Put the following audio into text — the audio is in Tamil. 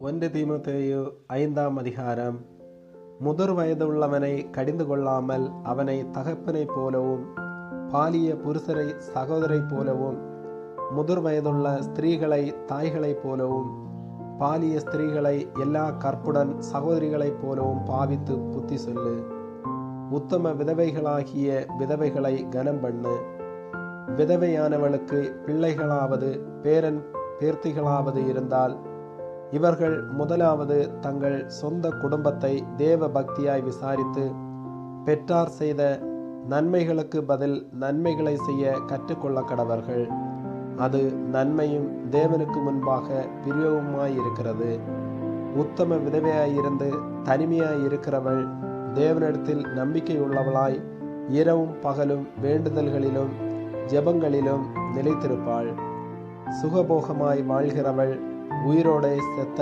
ஒன்று தீமோத்தேயு 5ஆம் அதிகாரம். முதிர் வயதுள்ளவனை கடிந்து கொள்ளாமல் அவனை தகப்பனைப் போலவும் பாலிய புருஷரை சகோதரைப் போலவும் முதிர் வயதுள்ள ஸ்திரீகளை தாய்களைப் போலவும் பாலிய ஸ்திரீகளை எல்லா கற்புடன் சகோதரிகளைப் போலவும் பாவித்து புத்தி சொல்லு. உத்தம விதவைகளாகிய விதவைகளை கனம் பண்ணு. விதவையானவளுக்கு பிள்ளைகளாவது பேரன் பேர்த்திகளாவது இருந்தால் இவர்கள் முதலாவது தங்கள் சொந்த குடும்பத்தை தேவ பக்தியாய் விசாரித்து பெற்றார் செய்த நன்மைகளுக்கு பதில் நன்மைகளை செய்ய கற்றுக்கொள்ள கடவர்கள். அது நன்மையும் தேவனுக்கு முன்பாக பிரியவுமாயிருக்கிறது. உத்தம விதவையாயிருந்து தனிமையாயிருக்கிறவள் தேவனிடத்தில் நம்பிக்கையுள்ளவளாய் இரவும் பகலும் வேண்டுதல்களிலும் ஜெபங்களிலும் நிலைத்திருப்பாள். சுகபோகமாய் வாழ்கிறவள் உயிரோடே செத்த